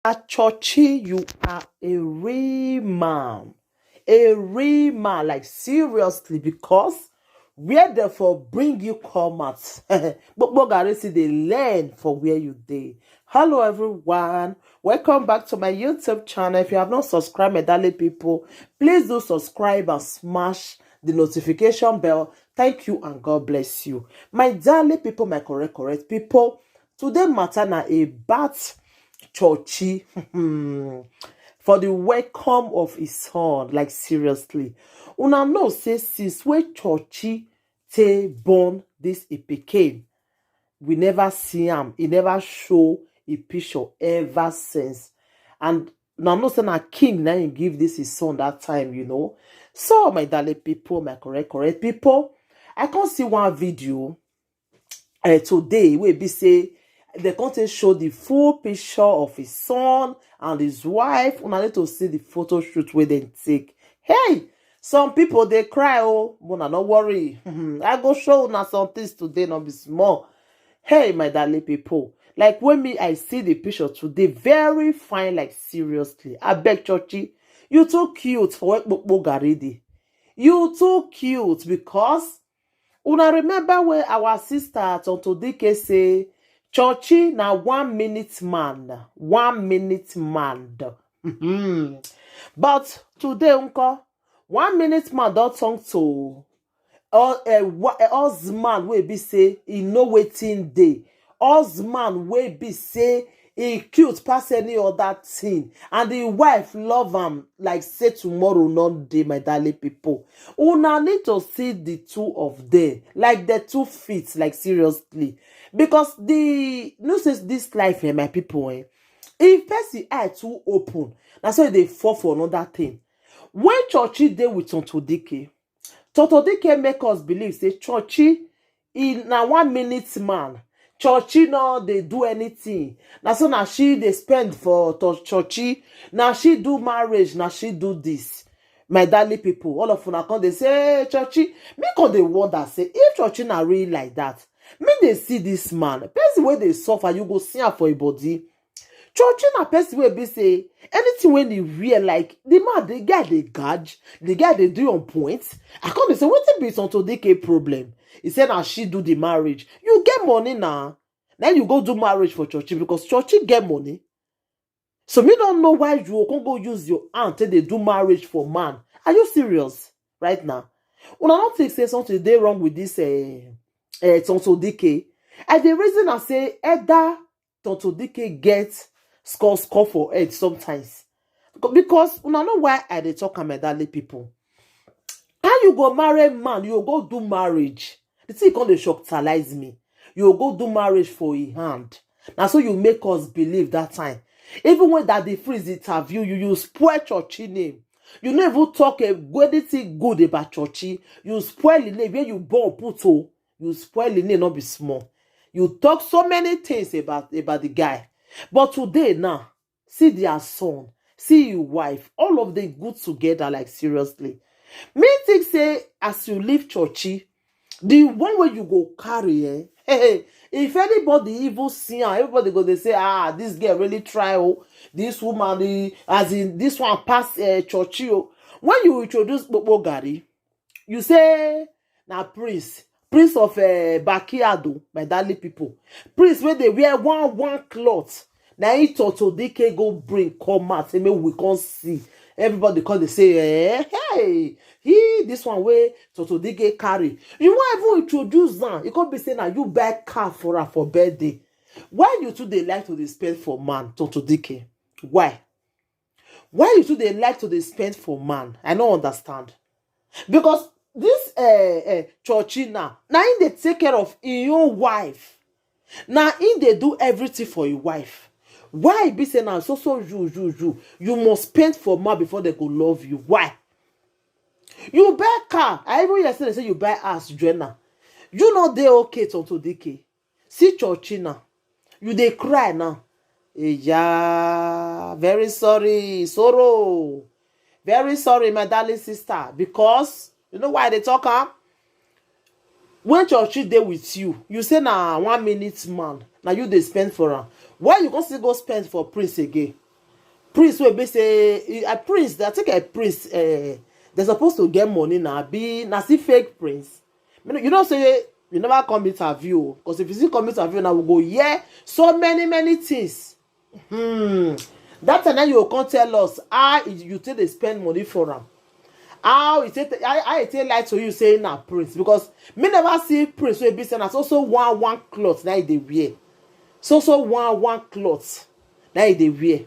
Achochi, you are a real man. A real man, like seriously, because where therefore bring you come at. But Garisi, they learn for where you dey. Hello everyone. Welcome back to my YouTube channel. If you have not subscribed, my darling people, please do subscribe and smash the notification bell. Thank you and God bless you. My darling people, my correct people. Today matter na about Chochi for the welcome of his son. Like seriously, una know say since wey Chochi take born this pikin, we never see him. He never show a picture ever since. And now know say na king na him give this his son that time, you know. So my darling people, my correct people, I can't see one video today wey be say the content show the full picture of his son and his wife. Una need to see the photo shoot wey dem take. Hey, some people they cry, oh, but not worry. I go show una some things today, not be small. Hey, my darling people, like when me I see the picture today, very fine, like seriously. I beg Chochi, you too cute for Ekpokpo Garidi. You too cute because una remember when our sister Tonto Dike say Chochi na 1 minute man. 1 minute man. But today, unko, 1 minute man don't talk to husband wey be say he know wetin dey. Husband wey be say he cute pass any other thing, and the wife love am like say tomorrow not dey. My darling people, una need to see the two of them, like the 2 feet, like seriously, because the no says this life here, my people, if person eye too open, that's why they fall for another thing. When Chochi dey with Tonto Dike make us believe say Chochi is na 1 minute man. Chochi no dey do anything. Na so na she dey spend for Chochi. Na she do marriage. Na she do this. My darling people, all of una come dey say, hey, Chochi. Me come dey wonder say if Chochi na really like that, me dey see this man. Person wey dey suffer, you go see am for a body. Chochi na person wey be say anything when he wear, like the man, the guy dey gauge, the guy dey do on point. I come dey say wetin be Tonto Dike problem? He said na she do the marriage. You get money now. Then you go do marriage for Chochi because Chochi get money. So me don't know why you can go use your aunt till they do marriage for man. Are you serious right now? Una don't think say something dey wrong with this Tonto Dike. And the reason I say either Tonto Dike get score for head sometimes. Because una know why I dey talk am, my darling people. How you go marry man, you go do marriage. The thing come dey shocktalize me. You go do marriage for a hand. Now so you make us believe that time. Even when that the freeze interview, you spoil Chochi name. You never talk anything good about Chochi. You spoil the name. When you born puto, you spoil the name, not be small. You talk so many things about the guy. But today now, see their son, see your wife, all of them good together, like seriously. Me think say as you leave Chochi, the one way you go carry, if anybody even see her, everybody go they say, ah, this girl really try, oh, this woman, as in this one pass Chochi, oh. When you introduce Bobo Gari, you say na prince of Backyard, my darling people, prince where they wear one cloth. Now he Tonto Dike go bring come out, say we can't see. Everybody call they say, hey, this one way Tonto Dike carry. You won't even introduce them. You can't be saying that you buy car for her for birthday. Why you two they like to spend for man, Tonto Dike? Why? Why you two they like to spend for man? I don't understand. Because this Chochi now in they take care of your wife. Now in they do everything for your wife. Why be saying now so you must spend for man before they go love you? Why? You buy car. I even yesterday say you buy house, Jenna. You know they okay, Tonto Dike. See Chochi now. You they cry now. Yeah, very sorry, sorrow. Very sorry, my darling sister. Because you know why they talk, huh? When Chochi dey with you, you say na 1 minute man. Now you they spend for her. Why you go still go spend for prince again? Prince wey be say a prince, I think a prince, they're supposed to get money now. Be na see fake prince. You know say you never come interview, because if you see come interview now we go yeah so many things. That time you can't tell us how you take dey spend money for am. How it take I tell lie to you say na prince, because me never see prince wey be say na so one cloth na dey wear. So one cloth na dey wear.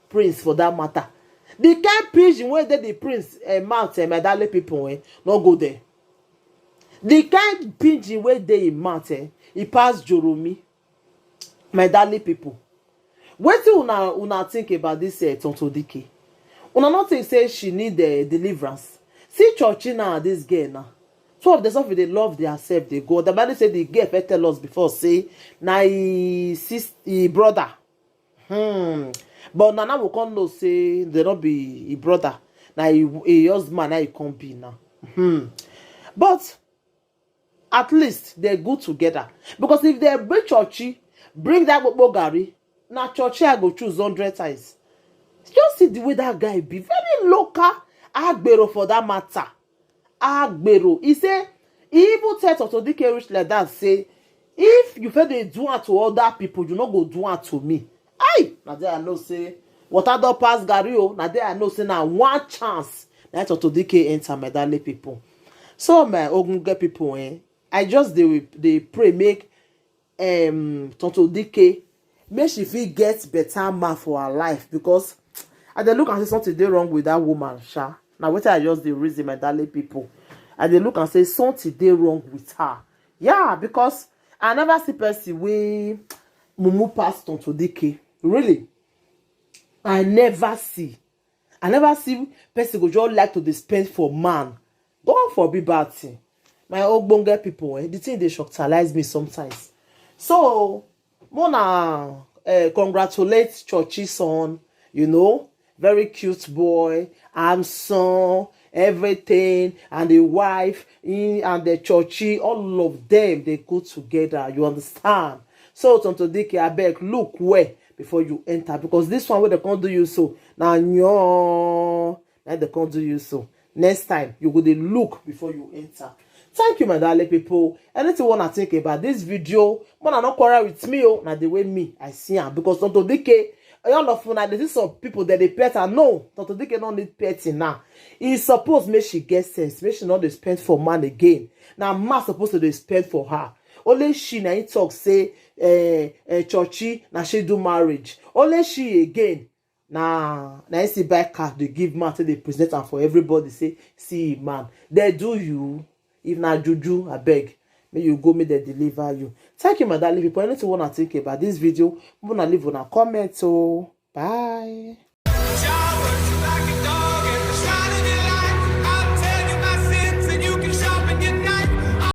Prince for that matter. The kind pigeon wey dey the prince mouth, my darling people, no go there. The kind pigeon wey dey im mouth, e pass Joromi, my darling people. Wetin una think about this Tonto Dike? Una not think say she need deliverance? See Churchina and this girl now. Two of them stuff they love themselves, they go. The man say the girl first tell us before say na he brother. But now we can't know say they not be a brother. Now he husband now he can't be now. But at least they're good together. Because if they bring Churchy, bring that Gary, now Churchy I go choose 100 times. Just see the way that guy be. Very local. Agbero for that matter. Agbero. He say, he even tell Tonto Dike reach like that, say, if you feel they do it to other people, you not go do it to me. Aye! Now there I know say, water don't pass Gary. Now there I know say, now one chance. Now Tonto Dike enter my darling people. So my Ogunge people, I just they pray make Tonto Dike make she feel get better man for her life, because I dey look and say something dey wrong with that woman, sha. Now wetin I just dey reason, my darling people. I dey look and say something dey wrong with her. Yeah, because I never see person wey mumu pass Tonto Dike. Really, I never see person go just like to dey spend for man. Go for be bad thing. My ogbonge people, the thing dey shocktalize me sometimes. So wanna congratulate Churchy son, you know, very cute boy, handsome, everything, and the wife and the Churchy, all of them they go together. You understand? So Tonto Dike, abeg look where before you enter, because this one where they can't do you so now, they can't do you so. Next time you go dey look before you enter. Thank you, my darling people. Anything wanna think about this video, wanna not quarrel with me, now the way me I see him, because Tonto Dike, all of una, there is some people that they pet and no, Tonto Dike don't need petting now. He supposed make she get sense, make she not dey spend for man again. Now man supposed to dey spend for her. Only she na he talk say Churchy na she do marriage. Only she again. Nah, I see buy car they give man till they present am for everybody, say see man they do you. If na juju, I beg, may you go, may they deliver you. Thank you, my darling people. Anything you wanna think about this video, wanna leave on a comment. So bye.